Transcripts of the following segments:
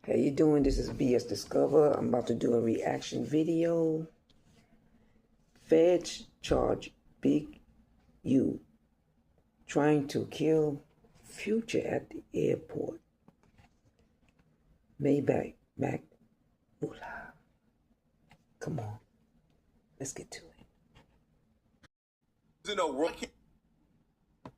How you doing? This is BSdiscover. I'm about to do a reaction video. Feds charge Big U trying to kill Future at the airport. Maybach, Mac, Moolah. Come on, let's get to it. In a world, I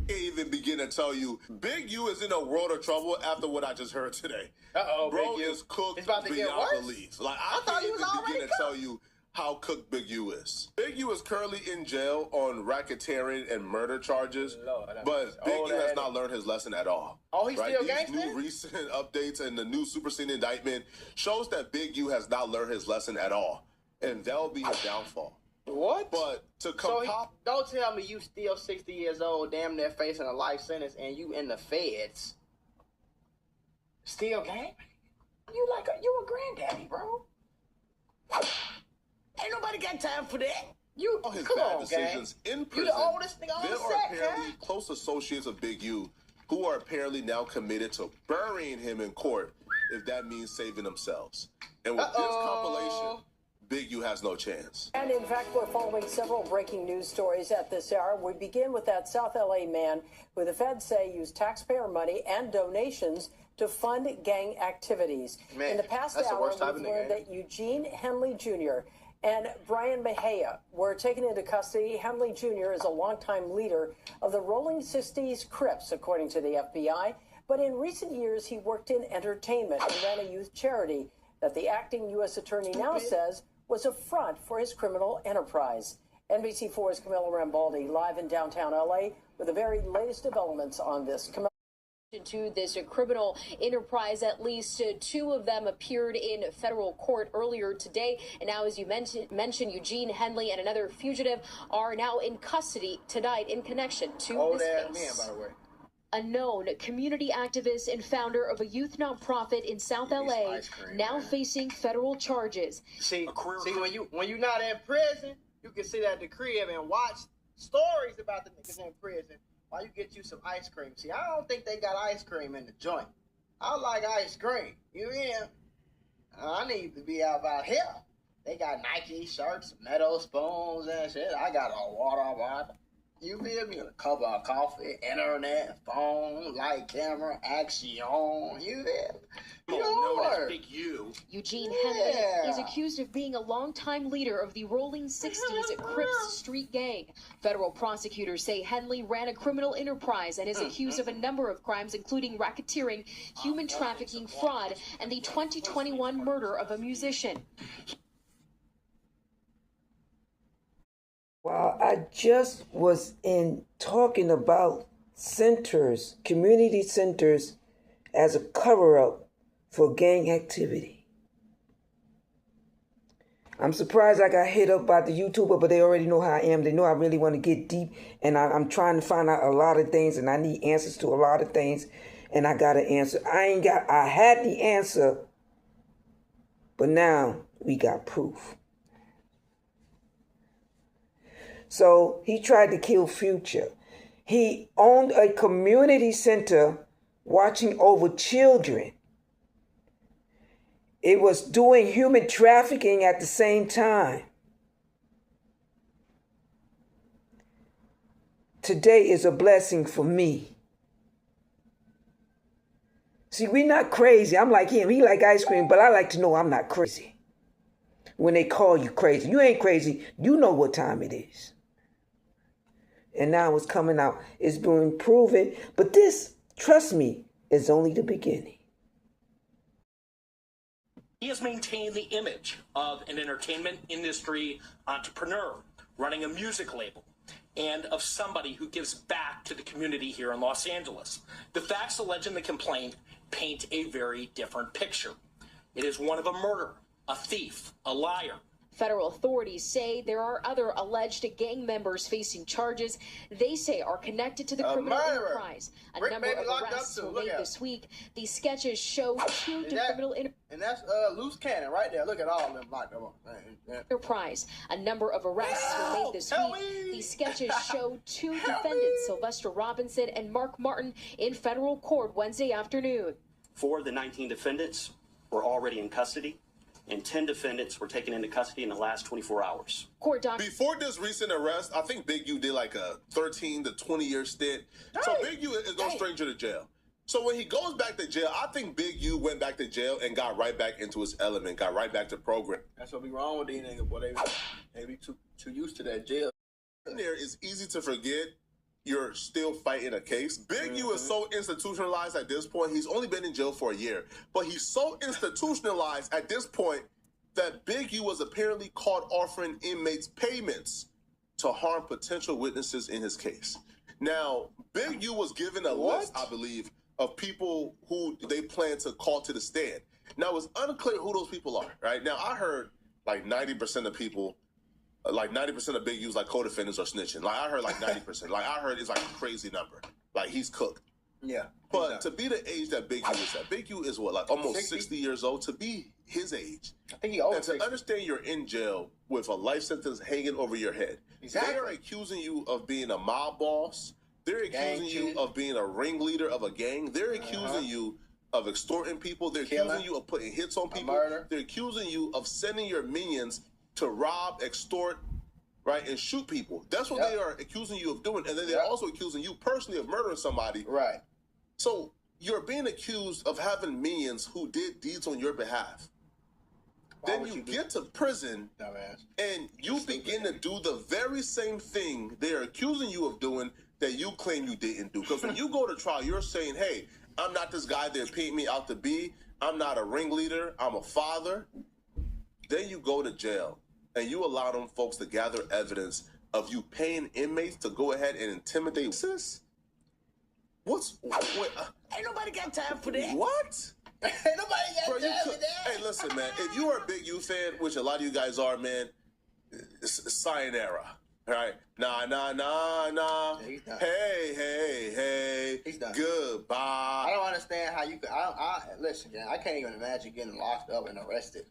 can't even begin to tell you, Big U is in a world of trouble after what I just heard today. Bro Big U is cooked it's about to get beyond worse? belief. Like I can't even begin to tell you how cooked Big U is. Big U is currently in jail on racketeering and murder charges, but Big U has not learned his lesson at all. Oh, he's still These gangster? new recent updates and the new superseding indictment shows that Big U has not learned his lesson at all, and that'll be his downfall. What? But to don't tell me you still 60 years old, damn near facing a life sentence, and you in the feds. Still gang? You a granddaddy, bro. Ain't nobody got time for that. You his come bad on, decisions gang. in prison. You the oldest nigga on There the are set, apparently gang. close associates of Big U who are apparently now committed to burying him in court if that means saving themselves. And with this compilation, Big U has no chance. And in fact, we're following several breaking news stories at this hour. We begin with that South LA man who the feds say used taxpayer money and donations to fund gang activities. Man, in the past that's the hour, worst type we've of nigga, learned ain't that Eugene Henley Jr. and Brian Mejia were taken into custody. Henley Jr. is a longtime leader of the Rolling 60s Crips, according to the FBI. But in recent years, he worked in entertainment and ran a youth charity that the acting U.S. attorney now says was a front for his criminal enterprise. NBC4's Camilla Rambaldi live in downtown L.A. with the very latest developments on this. To this criminal enterprise, at least two of them appeared in federal court earlier today, and now, as you mentioned, Eugene Henley and another fugitive are now in custody tonight in connection to this case. Man, by the way. A known community activist and founder of a youth nonprofit in South LA, now facing federal charges. See, when you're not in prison, you can sit at the crib and watch stories about the niggas in prison while you get you some ice cream. See, I don't think they got ice cream in the joint. I like ice cream. You in? I need to be out here. They got Nike shirts, metal spoons and shit. I got a water bottle. You feel me? A cup of coffee, internet, phone, light, camera, action. You feel me? Known as Big U. Eugene Henley is accused of being a longtime leader of the Rolling 60s Crips street gang. Federal prosecutors say Henley ran a criminal enterprise and is accused of a number of crimes, including racketeering, human trafficking, fraud, and the 2021 murder of a musician. Well, I just was talking about centers, community centers, as a cover-up for gang activity. I'm surprised I got hit up by the YouTuber, but they already know how I am. They know I really want to get deep, and I'm trying to find out a lot of things, and I need answers to a lot of things, and I got an answer. I had the answer, but now we got proof. So he tried to kill Future. He owned a community center watching over children. It was doing human trafficking at the same time. Today is a blessing for me. See, we're not crazy. I'm like him. He like ice cream, but I like to know I'm not crazy. When they call you crazy, you ain't crazy. You know what time it is. And now it's coming out. It's being proven. But this, trust me, is only the beginning. He has maintained the image of an entertainment industry entrepreneur running a music label and of somebody who gives back to the community here in Los Angeles. The facts alleged in the complaint paint a very different picture. It is one of a murderer, a thief, a liar. Federal authorities say there are other alleged gang members facing charges they say are connected to the criminal enterprise. A number of arrests were made this week. These sketches show two criminal and that's loose cannon right there. Look at all of them locked up. Enterprise. A number of arrests were made this week. These sketches show two defendants, Sylvester Robinson and Mark Martin, in federal court Wednesday afternoon. 4 of the 19 defendants were already in custody, and 10 defendants were taken into custody in the last 24 hours. Before this recent arrest, I think Big U did like a 13 to 20-year stint. So Big U is no stranger to jail. So when he goes back to jail, I think Big U went back to jail and got right back into his element, got right back to program. That's what be wrong with these niggas, boy. They be too used to that jail. There is easy to forget you're still fighting a case. Big U is so institutionalized at this point. He's only been in jail for a year, but he's so institutionalized at this point that Big U was apparently caught offering inmates payments to harm potential witnesses in his case. Now, Big U was given a list, I believe, of people who they plan to call to the stand. Now, it's unclear who those people are, right? Now, I heard like 90% of people, like 90% of Big U's like co-defendants are snitching. Like I heard like 90%. Like I heard it's like a crazy number. Like he's cooked. Yeah. But to be the age that Big U is at, Big U is what, like almost 60 years old. To be his age, I think he old. and to 60. Understand you're in jail with a life sentence hanging over your head. Exactly. They are accusing you of being a mob boss. They're accusing you of being a ringleader of a gang. They're accusing you of extorting people. They're accusing you of putting hits on people. They're accusing you of sending your minions to rob, extort, right, and shoot people. That's what they are accusing you of doing. And then they're also accusing you personally of murdering somebody. Right. So you're being accused of having minions who did deeds on your behalf. Then you get to prison and you begin to do the very same thing they're accusing you of doing that you claim you didn't do. Because when you go to trial, you're saying, hey, I'm not this guy they're painting me out to be. I'm not a ringleader. I'm a father. Then you go to jail and you allow them folks to gather evidence of you paying inmates to go ahead and intimidate sis? Ain't nobody got time for that. What? Ain't nobody got time for that. Hey, listen, man. If you are a Big U fan, which a lot of you guys are, man, sayonara. All right? Nah. Yeah, Hey. He's done. Goodbye. I don't understand how you could. Listen, man, I can't even imagine getting locked up and arrested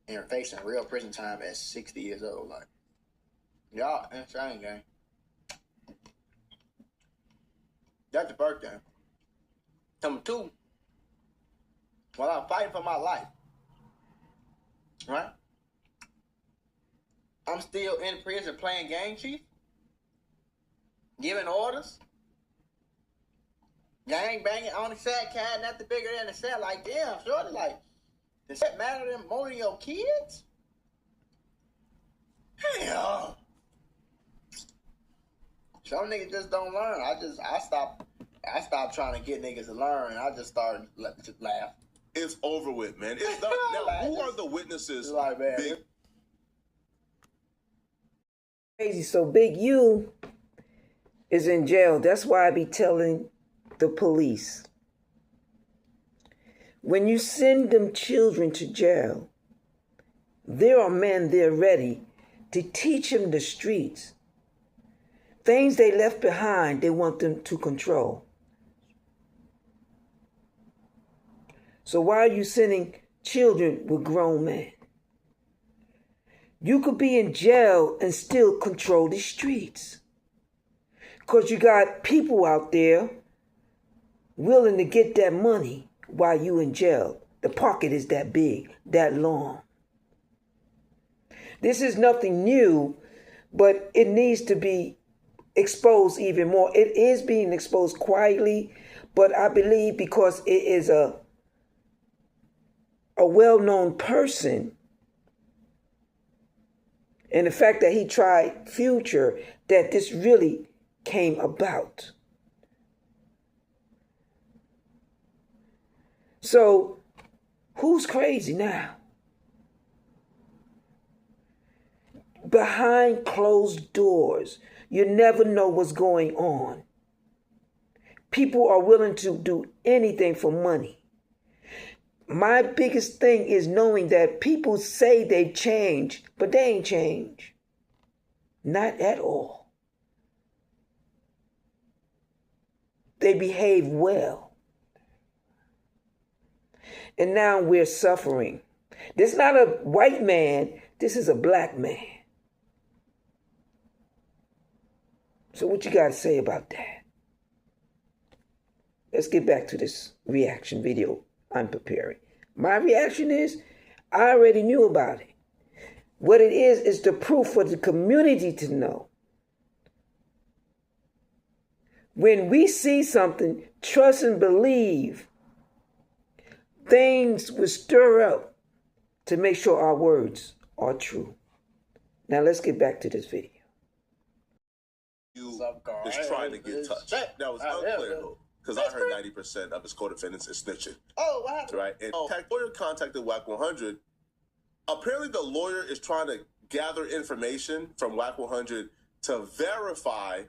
and facing real prison time at 60 years old. Like, y'all, that's right, gang. That's the first thing. Number two, while I'm fighting for my life, right? I'm still in prison playing gang chief, giving orders, gang banging on the set, cat, nothing bigger than the set. Like, damn, shorty, like, does that matter to them more than your kids? Hell. Some niggas just don't learn. I stopped trying to get niggas to learn. I just started to laugh. It's over with, man. It's done. Now, who are the witnesses? Like, man, Crazy. So Big U is in jail. That's why I be telling the police, when you send them children to jail, there are men there ready to teach them the streets. Things they left behind, they want them to control. So why are you sending children with grown men? You could be in jail and still control the streets. Because you got people out there willing to get that money while you in jail. The pocket is that big, that long. This is nothing new, but it needs to be exposed even more. It is being exposed quietly, but I believe because it is a well-known person, and the fact that he tried Future, that this really came about. So, who's crazy now? Behind closed doors, you never know what's going on. People are willing to do anything for money. My biggest thing is knowing that people say they've changed, but they ain't changed. Not at all. They behave well. And now we're suffering. This is not a white man, this is a black man. So what you got to say about that? Let's get back to this reaction video I'm preparing. My reaction is, I already knew about it. What it is the proof for the community to know. When we see something, trust and believe, things will stir up to make sure our words are true. Now let's get back to this video. You is trying to get touched. That was unclear though, because I heard 90% of his co-defendants is snitching. Oh, what happened? Right, and the lawyer contacted WAC 100. Apparently, the lawyer is trying to gather information from WAC 100 to verify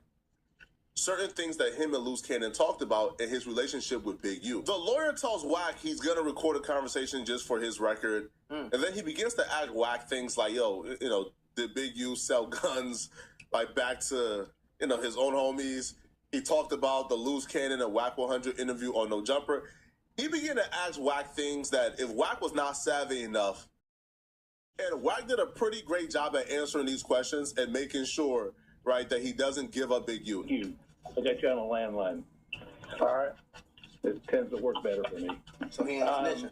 certain things that him and Loose Cannon talked about in his relationship with Big U. The lawyer tells WAC he's going to record a conversation just for his record, and then he begins to ask WAC things like, yo, did Big U sell guns like back to, his own homies? He talked about the Loose Cannon and WAC 100 interview on No Jumper. He began to ask WAC things that if WAC was not savvy enough, and WAC did a pretty great job at answering these questions and making sure, right, that he doesn't give up Big U. I got you on a landline. All right. It tends to work better for me. So he ain't snitching.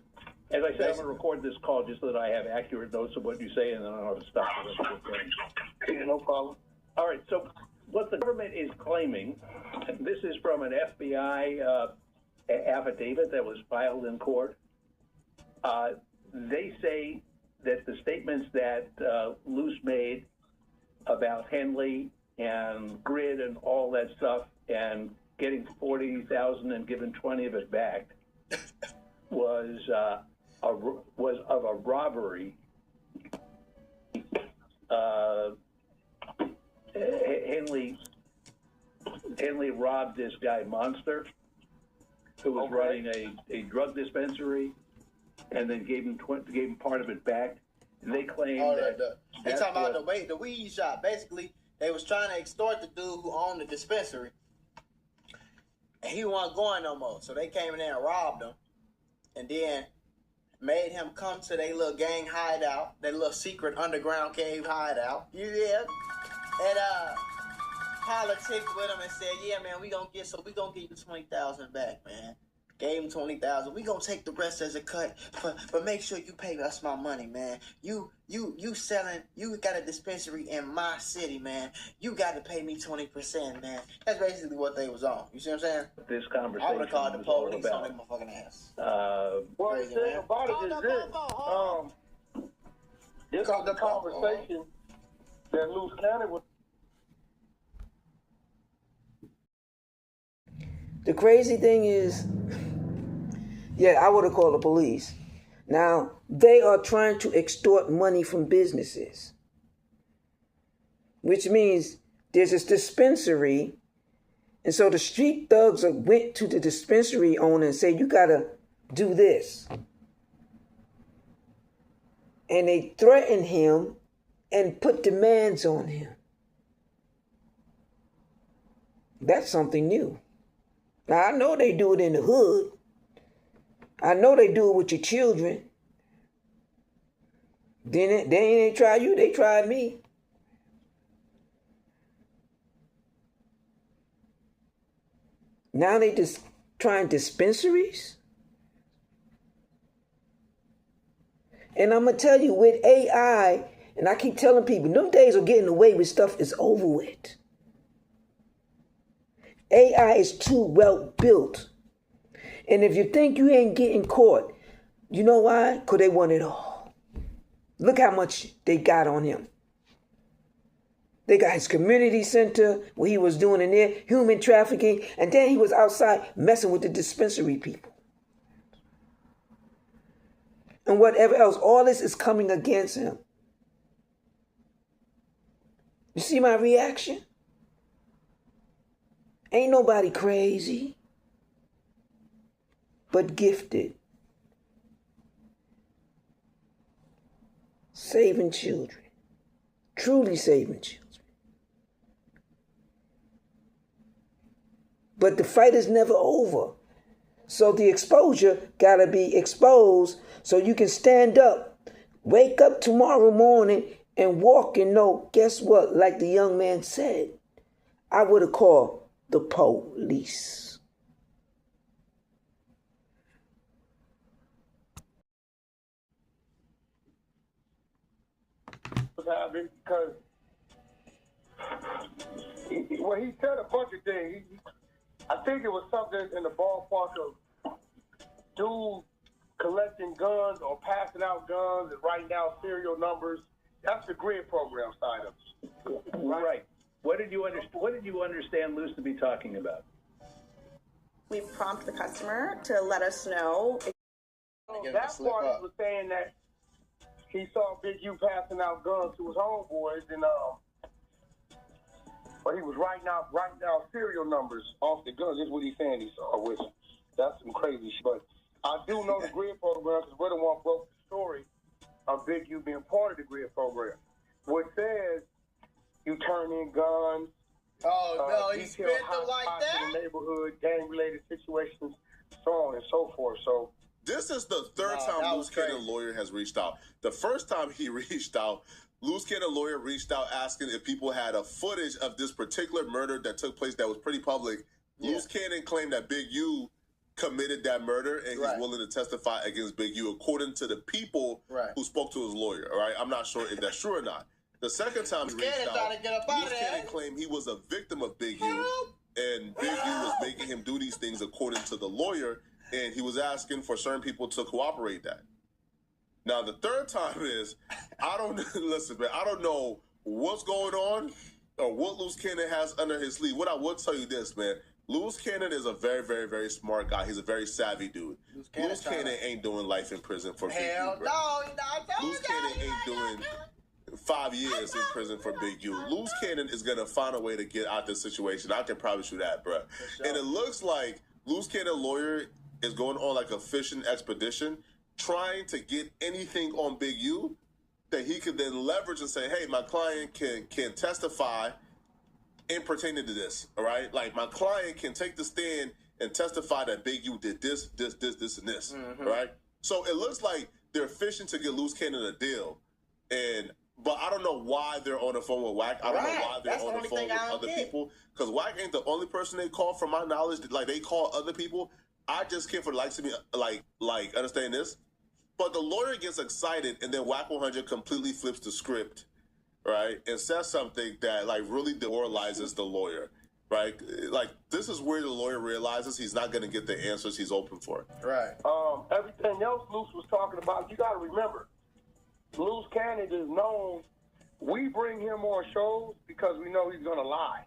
As I said, I'm going to record this call just so that I have accurate notes of what you say, and then I don't have to stop the No problem. All right. So what the government is claiming, this is from an FBI affidavit that was filed in court. They say that the statements that Luce made about Henley and Grid and all that stuff and getting 40,000 and giving 20 of it back was of a robbery. Henley robbed this guy Monster, who was running a drug dispensary, and then gave him part of it back. And they claim they talking about the weed shop. Basically, they was trying to extort the dude who owned the dispensary, and he wasn't going no more. So they came in there and robbed him, and then made him come to their little gang hideout, their little secret underground cave hideout. Yeah, and politics with him and said, "Yeah, man, we gonna give you 20,000 back, man." Gave him 20,000. We gonna take the rest as a cut, but make sure you pay us my money, man. You selling? You got a dispensary in my city, man. You got to pay me 20%, man. That's basically what they was on. You see what I'm saying? This conversation I would have called the police on their motherfucking ass. Well, the thing about it is this is the conversation that Loose Cannon was. The crazy thing is, yeah, I would have called the police. Now, they are trying to extort money from businesses, which means there's this dispensary, and so the street thugs went to the dispensary owner and said, you got to do this. And they threatened him and put demands on him. That's something new. Now, I know they do it in the hood. I know they do it with your children. Then they ain't tried you, they tried me. Now they just trying dispensaries? And I'm going to tell you, with AI, and I keep telling people, them days of getting away with stuff is over with. AI is too well built. And if you think you ain't getting caught, you know why? Because they want it all. Look how much they got on him. They got his community center, what he was doing in there, human trafficking, and then he was outside messing with the dispensary people. And whatever else, all this is coming against him. You see my reaction? Ain't nobody crazy, but gifted. Saving children. Truly saving children. But the fight is never over. So the exposure gotta be exposed so you can stand up, wake up tomorrow morning and walk and know, guess what? Like the young man said, I would have called the police. having because he said a bunch of things. I think it was something in the ballpark of dudes collecting guns or passing out guns and writing down serial numbers. That's the grid program side of it. Right. What did you understand Luz to be talking about? We prompt the customer to let us know. That part was saying that he saw Big U passing out guns to his homeboys, and but he was writing out serial numbers off the guns. This is what he's saying he saw, which that's some crazy shit. But I do know the grid program because we're the one broke the story of Big U being part of the grid program, which says you turn in guns. Oh, no, he spent them like that? In the neighborhood, gang-related situations, so on and so forth. So this is the third time Luz Cannon lawyer has reached out. The first time he reached out, Luz Cannon lawyer reached out asking if people had a footage of this particular murder that took place that was pretty public. Yeah. Luz Cannon claimed that Big U committed that murder, and he's willing to testify against Big U, according to the people who spoke to his lawyer. All right, I'm not sure if that's true or not. The second time he reached out, Luz Cannon claimed he was a victim of Big U, and Big U was making him do these things according to the lawyer, and he was asking for certain people to cooperate that. Now, the third time is, listen, man, I don't know what's going on or what Luz Cannon has under his sleeve. What I will tell you this, man, Luz Cannon is a very, very, very smart guy. He's a very savvy dude. Luz Cannon ain't doing life in prison for Big U. Hell no, Luz Cannon ain't doing 5 years in prison for Big U. Luz Cannon is going to find a way to get out this situation. I can promise you that, bro. Sure. And it looks like Luz Cannon lawyer is going on like a fishing expedition, trying to get anything on Big U that he could then leverage and say, hey, my client can testify in pertaining to this, all right? Like, my client can take the stand and testify that Big U did this, and this, all right? So it looks like they're fishing to get Luz Cannon a deal. But I don't know why they're on the phone with Wack. I don't know why they're on the phone with other people. Because Wack ain't the only person they call, from my knowledge. Like, they call other people. I just can't for the likes of me, like understand this. But the lawyer gets excited, and then Wack 100 completely flips the script, right, and says something that, like, really demoralizes the lawyer, right? Like, this is where the lawyer realizes he's not going to get the answers he's hoping for. Right. Everything else Luz was talking about, you got to remember, Luz Cannon is known. We bring him on shows because we know he's going to lie.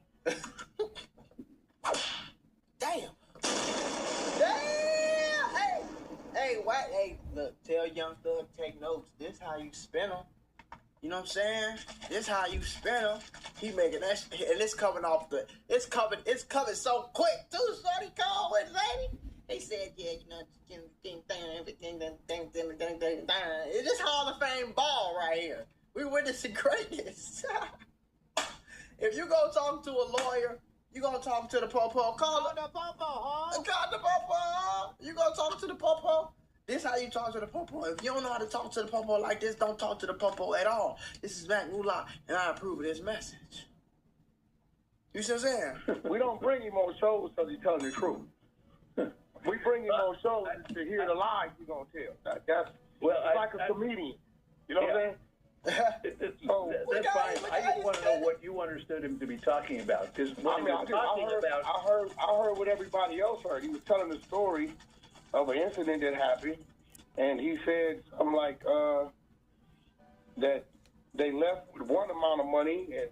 Damn. Hey, what? Hey, look, tell Young Thug, take notes. This how you spin them. You know what I'm saying? This how you spin them. He making that, and it's coming off the. It's coming so quick too. Shorty called with lady. They said, yeah, you know, everything. It's just Hall of Fame ball right here. We witnessing greatness. If you go talk to a lawyer, you gonna talk to the popo. Call the popo. Call the popo. You gonna talk to the popo? This how you talk to the popo. If you don't know how to talk to the popo like this, don't talk to the popo at all. This is Mac Moolah, and I approve of this message. You see what I'm saying? We don't bring him on shows because he's telling the truth. We bring him on shows to hear the lies he's gonna tell. That's like a comedian. You know what I'm saying? That's fine. I just want to know what you understood him to be talking about. Because I heard what everybody else heard. He was telling the story of an incident that happened, and he said something like that they left with one amount of money, and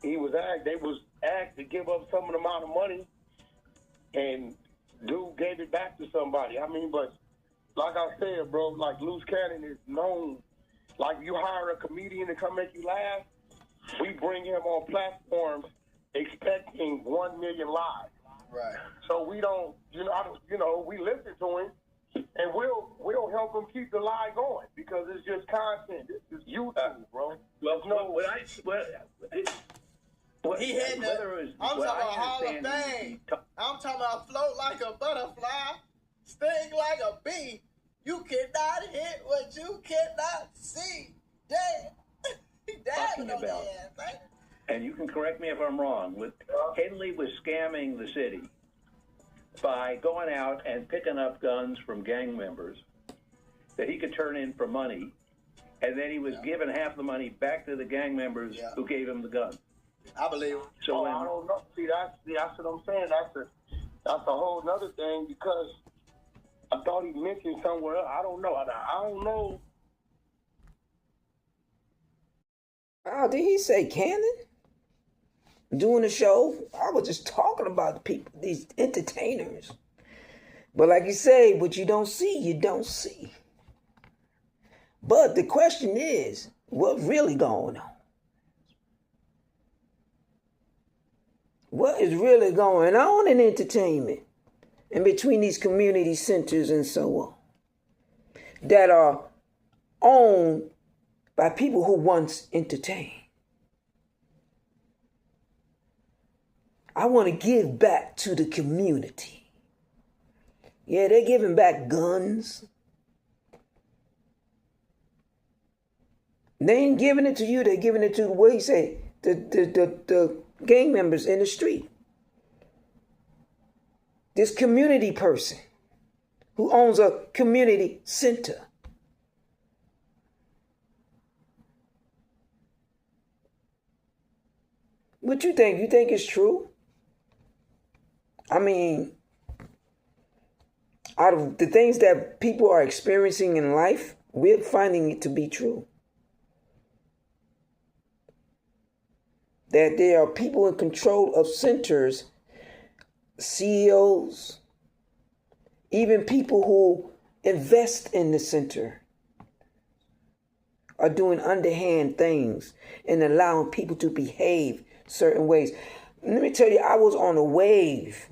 they was asked to give up some of the amount of money, and dude gave it back to somebody. I mean, but like I said, bro, like Luz Cannon is known. Like, you hire a comedian to come make you laugh, we bring him on platforms expecting 1 million lives. Right. So we don't, we listen to him, and we'll help him keep the lie going because it's just content. This is YouTube, bro. Well, he had I'm talking about Hall of Fame. I'm talking about float like a butterfly, sting like a bee. You cannot hit what you cannot see. Talking about, and you can correct me if I'm wrong, Henley was scamming the city by going out and picking up guns from gang members that he could turn in for money and then he was giving half the money back to the gang members who gave him the gun. I believe. So I don't know. See, that's what I'm saying. That's a whole nother thing, because I thought he mentioned somewhere else. I don't know. I don't know. Oh, did he say Cannon? Doing a show? I was just talking about the people, these entertainers. But like you say, what you don't see, you don't see. But the question is, what's really going on? What is really going on in entertainment and between these community centers and so on that are owned by people who once entertained? I want to give back to the community. Yeah, they're giving back guns. They ain't giving it to you, they're giving it to, what he say, the gang members in the street. This community person who owns a community center. What you think? You think it's true? I mean, out of the things that people are experiencing in life, we're finding it to be true. That there are people in control of centers, CEOs, even people who invest in the center are doing underhand things and allowing people to behave certain ways. Let me tell you, I was on a wave.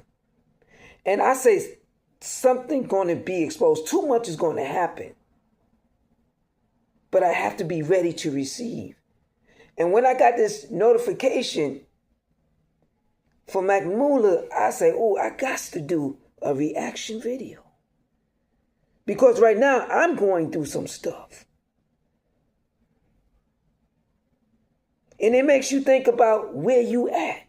And I say something going to be exposed. Too much is going to happen. But I have to be ready to receive. And when I got this notification from Macmula, I say, oh, I got to do a reaction video. Because right now I'm going through some stuff. And it makes you think about where you at.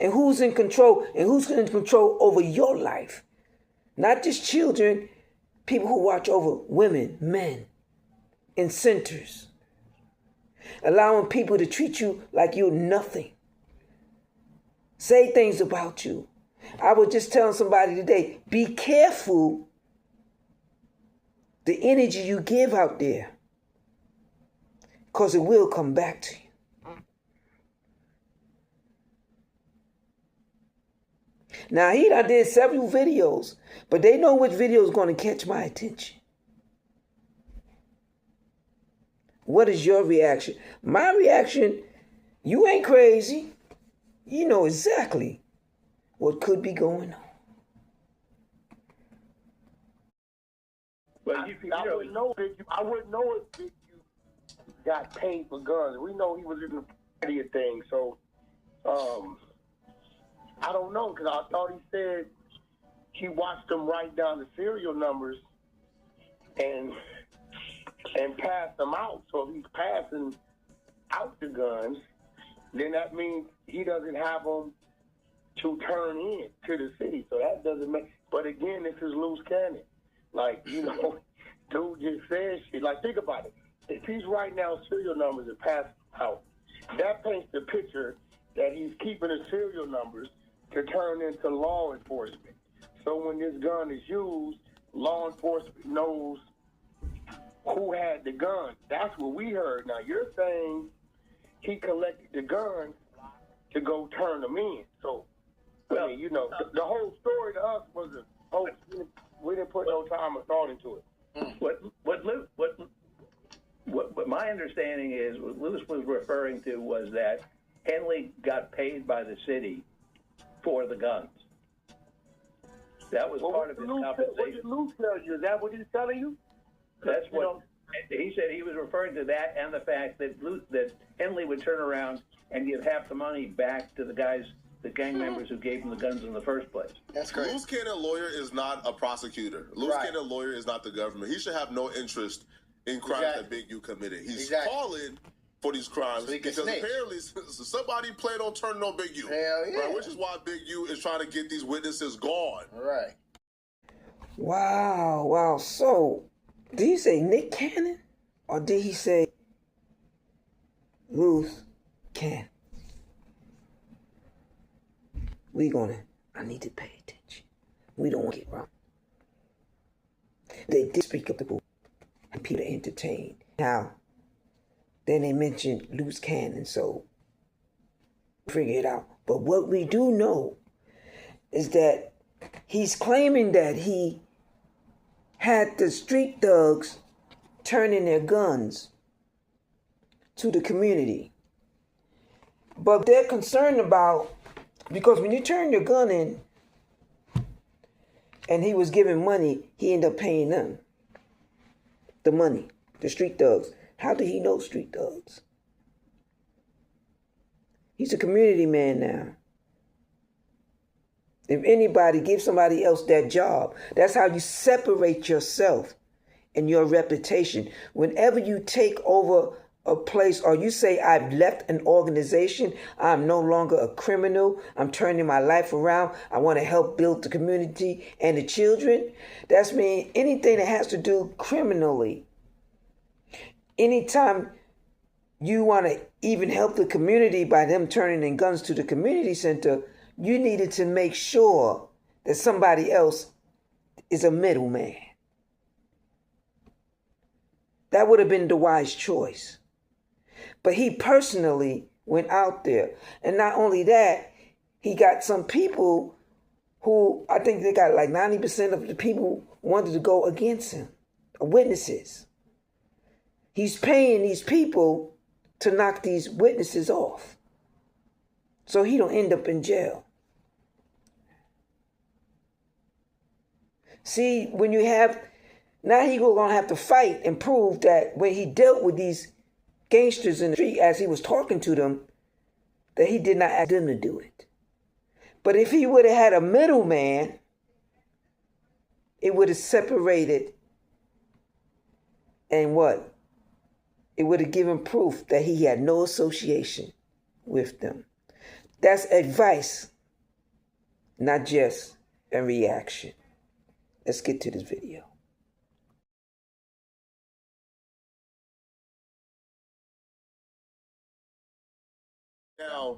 And who's in control, and who's in control over your life. Not just children, people who watch over women, men, in centers. Allowing people to treat you like you're nothing. Say things about you. I was just telling somebody today, be careful the energy you give out there. Because it will come back to you. Now, he done did several videos, but they know which video is going to catch my attention. What is your reaction? My reaction, you ain't crazy. You know exactly what could be going on. Well, I wouldn't know if Big U got paid for guns. We know he was in the party of things, so I don't know, because I thought he said he watched them write down the serial numbers and pass them out. So if he's passing out the guns, then that means he doesn't have them to turn in to the city. So that doesn't make. But again, this is loose cannon. Like, you know, dude just says shit. Like, think about it. If he's writing down serial numbers and passing out, that paints the picture that he's keeping the serial numbers to turn into law enforcement. So when this gun is used, law enforcement knows who had the gun. That's what we heard. Now, you're saying he collected the guns to go turn them in. So, well, I mean, you know, the whole story to us was a hoax. We didn't put no time or thought into it. What my understanding is, what Lewis was referring to was that Henley got paid by the city for the guns. That was part of his compensation. What did Lou tell you? Is that what he's telling you? That's what he said. He was referring to that and the fact that Henley would turn around and give half the money back to the guys, the gang members who gave him the guns in the first place. That's great. Loose cannon lawyer is not a prosecutor. Loose cannon lawyer is not the government. He should have no interest in crimes that Big U committed. He's calling for these crimes because apparently somebody planned on turning on Big U. Hell yeah. Right, which is why Big U is trying to get these witnesses gone. Right. Wow. So, did you say Nick Cannon? Or did he say, Ruth can? I need to pay attention. We don't want to get wrong. They did speak of the book and people entertained. Now, then they mentioned loose cannon, so figure it out. But what we do know is that he's claiming that he had the street thugs turning their guns to the community. But they're concerned about, because when you turn your gun in and he was giving money, he ended up paying them the money, the street thugs. How did he know street thugs? He's a community man now. If anybody, give somebody else that job. That's how you separate yourself and your reputation. Whenever you take over a place or you say, I've left an organization, I'm no longer a criminal, I'm turning my life around, I want to help build the community and the children. That's mean anything that has to do criminally. Anytime you want to even help the community by them turning in guns to the community center, you needed to make sure that somebody else is a middleman. That would have been the wise choice. But he personally went out there. And not only that, he got some people who, I think they got like 90% of the people wanted to go against him, witnesses. He's paying these people to knock these witnesses off, so he don't end up in jail. See, when you have, now he gonna have to fight and prove that when he dealt with these gangsters in the street as he was talking to them, that he did not ask them to do it. But if he would have had a middleman, it would have separated, and what? It would have given proof that he had no association with them. That's advice, not just a reaction. Let's get to this video. Now,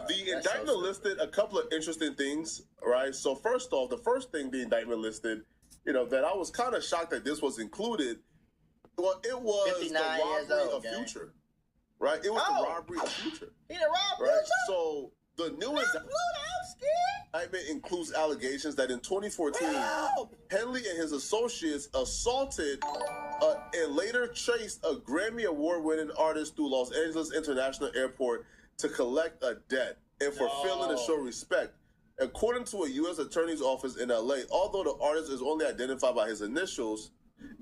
the indictment listed a couple of interesting things, right? So first off, the first thing the indictment listed, that I was kind of shocked that this was included. Well, it was the robbery of Future, right? It was the robbery of Future. He the robbery, right? So the new indictment includes allegations that in 2014, Henley and his associates assaulted and later chased a Grammy Award-winning artist through Los Angeles International Airport to collect a debt and for failing to show respect. According to a U.S. Attorney's Office in L.A., although the artist is only identified by his initials,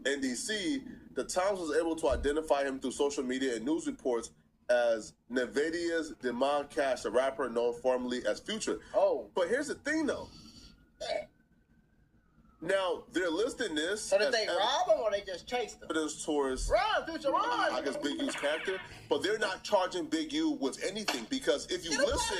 NDC, the Times was able to identify him through social media and news reports as Nevadia's Demand Cash, a rapper known formerly as Future. But here's the thing, though. Now, they're listing this. So did they rob him or they just chased him? Evidence towards, Future, I guess, Big U's character. But they're not charging Big U with anything because if you listen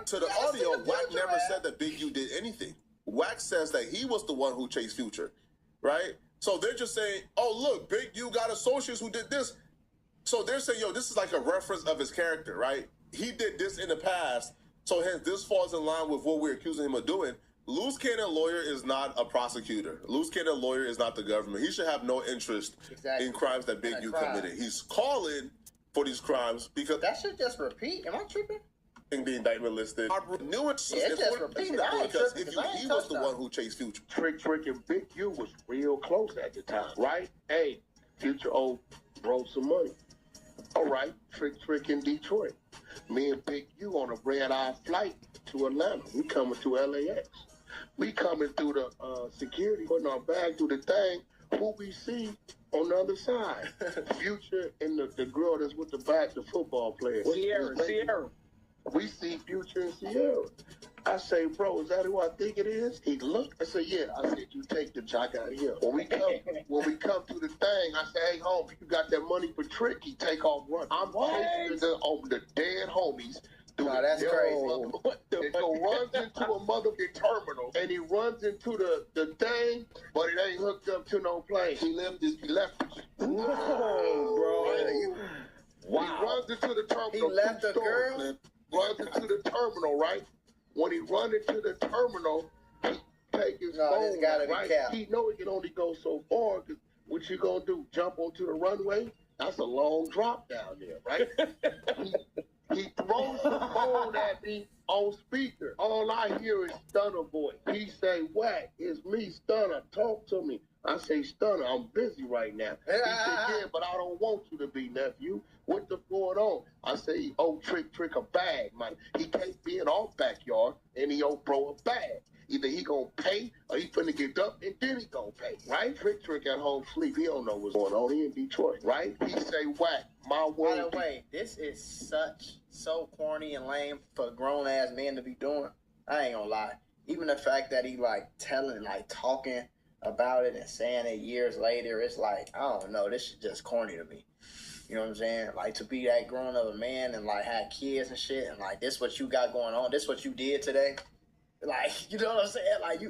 to the audio, Wack never said that Big U did anything. Wack says that he was the one who chased Future, right? So they're just saying, oh, look, Big U got associates who did this. So they're saying, yo, this is like a reference of his character, right? He did this in the past, so hence this falls in line with what we're accusing him of doing. Loose cannon lawyer is not a prosecutor. Loose cannon lawyer is not the government. He should have no interest in crimes that Big U committed. He's calling for these crimes because... That should just repeat. Am I tripping? The indictment listed. Because if he was the one who chased Future. Trick and Big U was real close at the time, right? Hey, Future brought some money. All right, Trick in Detroit. Me and Big U on a red-eye flight to Atlanta. We coming to LAX. We coming through the security, putting our bag through the thing. Who we see on the other side? Future and the girl that's with the football player. Sierra. We see Future and Sierra. I say, bro, is that who I think it is? He looked. I said, yeah. I said, you take the jock out of here. When we come to the thing, I say, hey, homie, you got that money for Trick? He take off running. I'm chasing the dead homies, No, that's crazy. What the fuck? Runs into a motherfucking terminal, and he runs into the thing, but it ain't hooked up to no plane. He left it. Whoa, bro. Wow. He runs into the terminal. He left the girl? Runs into the terminal, right? When he run into the terminal, he take his phone, gotta be right? capped. He know he can only go so far, because what you gonna do, jump onto the runway? That's a long drop down there, right? He throws the phone at me on speaker. All I hear is Stunner voice. He say, "Whack, it's me, Stunner. Talk to me." I say, "Stunner, I'm busy right now." He said, "Yeah, but I don't want you to be, nephew. What the going on?" I say, "Oh, trick a bag, man. He can't be in our backyard and he don't throw a bag. Either he gonna pay or he finna get up and then he gonna pay, right?" Trick at home sleep. He don't know what's going on. He in Detroit, right? He say, "Whack, my word." By the way, this is so corny and lame for grown ass men to be doing. I ain't gonna lie. Even the fact that he talking about it and saying it years later, it's like, I don't know, this is just corny to me. You know what I'm saying? Like, to be that grown of a man and like have kids and shit, and like, this what you got going on, this what you did today. Like, you know what I'm saying? Like,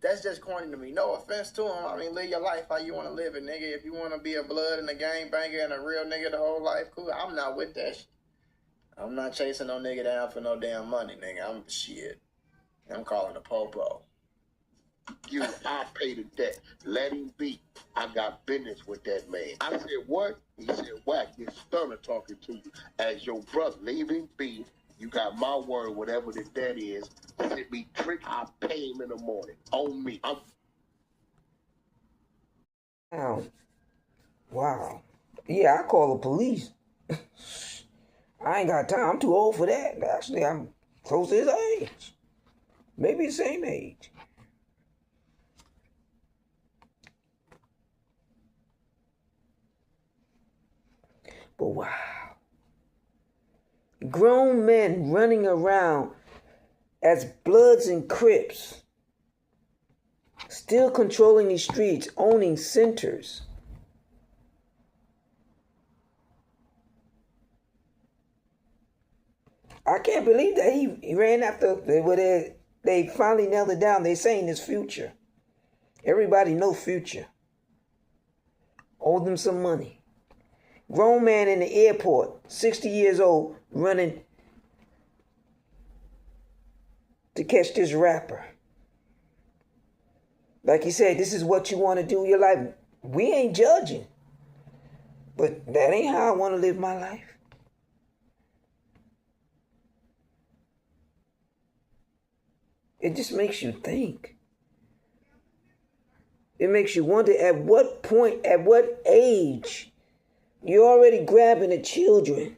that's just corny to me. No offense to him. I mean, live your life how you want to live it, nigga. If you want to be a blood and a gangbanger and a real nigga the whole life, cool. I'm not with that shit. I'm not chasing no nigga down for no damn money, nigga. I'm calling the popo. I pay the debt. Let him be. I got business with that man. I said, "What?" He said, "Whack, it's Stunner talking to you. As your brother, leave him be. You got my word, whatever the debt is. Send me trick, I'll pay him in the morning. On me." Wow. Yeah, I call the police. I ain't got time. I'm too old for that. Actually, I'm close to his age. Maybe the same age. But wow. Grown men running around as Bloods and Crips, still controlling these streets, owning centers. I can't believe that he ran after, they finally nailed it down. They saying his Future. Everybody know Future. Owe them some money. Grown man in the airport, 60 years old, running to catch this rapper. Like he said, this is what you want to do in your life. We ain't judging. But that ain't how I want to live my life. It just makes you think. It makes you wonder at what point, at what age, you're already grabbing the children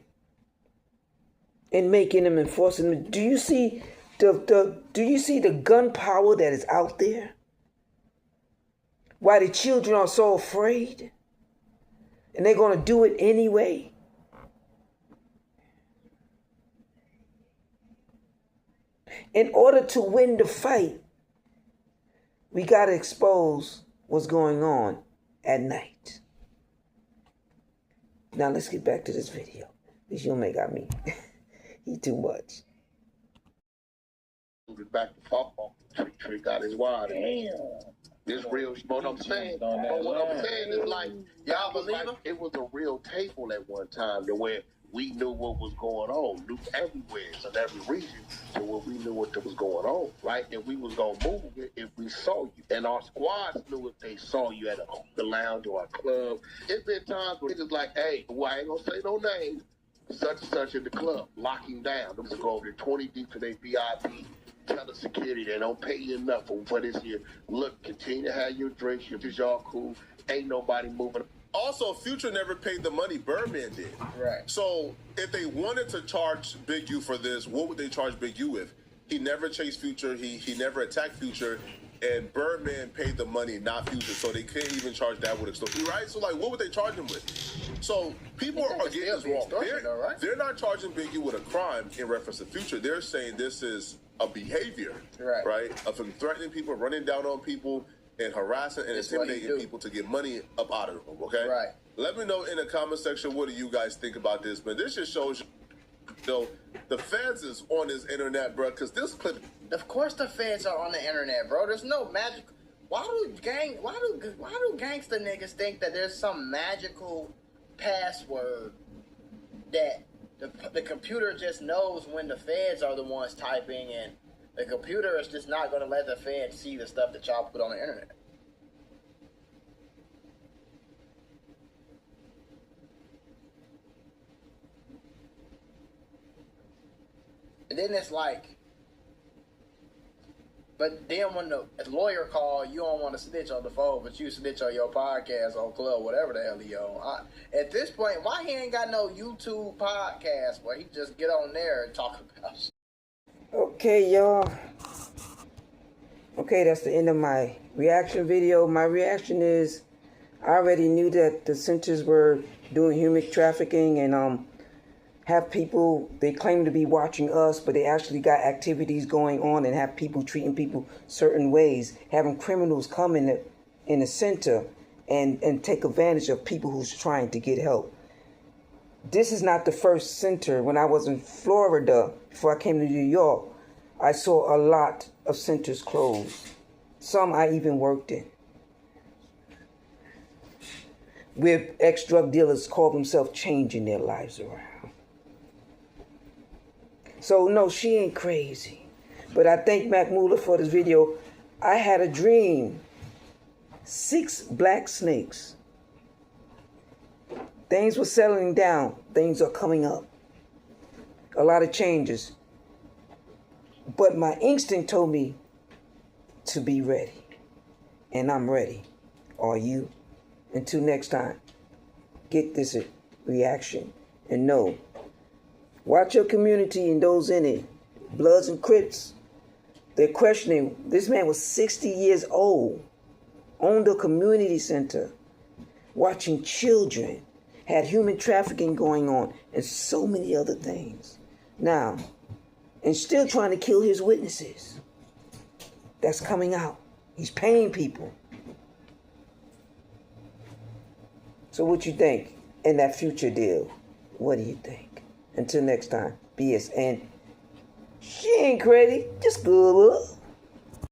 and making them and forcing them. Do you see the gunpowder that is out there? Why the children are so afraid? And they're going to do it anyway. In order to win the fight, we got to expose what's going on at night. Now let's get back to this video. This young man got me. He too much. Back to football. Trick got his wide. Damn. This real, what I'm saying. But what I'm saying is like, y'all believe him? It was a real table at one time to where we knew what was going on, knew everywhere in every region, so where we knew what was going on, right? And we was gonna move it if we saw you. And our squads knew if they saw you at the lounge or a club. It's been times where it's like, "Hey, well, I ain't gonna say no names, such and such in the club, lock him down. Them to go over there 20 deep to their VIP. Tell the security they don't pay you enough for this here. Look, continue to have your drinks. Y'all cool. Ain't nobody moving." Also, Future never paid the money Birdman did. Right. So if they wanted to charge Big U for this, what would they charge Big U with? He never chased Future. He never attacked Future. And Birdman paid the money, not Future. So they can't even charge that with extortion. Right? So, like, what would they charge him with? So people are getting this wrong. They're not charging Big U with a crime in reference to Future. They're saying this is a behavior, right? Of him threatening people, running down on people, and harassing and intimidating people to get money up out of them, okay? Right. Let me know in the comment section, what do you guys think about this? But this just shows you So the feds is on this internet, bro, because this clip. Of course the feds are on the internet, bro. There's no magic. Why do gangster niggas think that there's some magical password that the computer just knows when the feds are the ones typing, and the computer is just not going to let the feds see the stuff that y'all put on the internet? And then it's like, but then when the lawyer call, you don't want to snitch on the phone, but you snitch on your podcast on Club, whatever the hell he on. At this point, why he ain't got no YouTube podcast where he just get on there and talk about shit? Okay, y'all. Okay, that's the end of my reaction video. My reaction is, I already knew that the centers were doing human trafficking and have people, they claim to be watching us, but they actually got activities going on and have people treating people certain ways, having criminals come in the center and take advantage of people who's trying to get help. This is not the first center. When I was in Florida, before I came to New York, I saw a lot of centers closed. Some I even worked in, where ex-drug dealers call themselves changing their lives around. So no, she ain't crazy. But I thank Mac Muller for this video. I had a dream. 6 black snakes. Things were settling down. Things are coming up. A lot of changes. But my instinct told me to be ready. And I'm ready. Are you? Until next time, get this reaction and know. Watch your community and those in it. Bloods and Crips. They're questioning. This man was 60 years old. Owned a community center. Watching children. Had human trafficking going on. And so many other things. Now, and still trying to kill his witnesses. That's coming out. He's paying people. So what you think in that future deal? What do you think? Until next time, BS. And she ain't crazy, just good.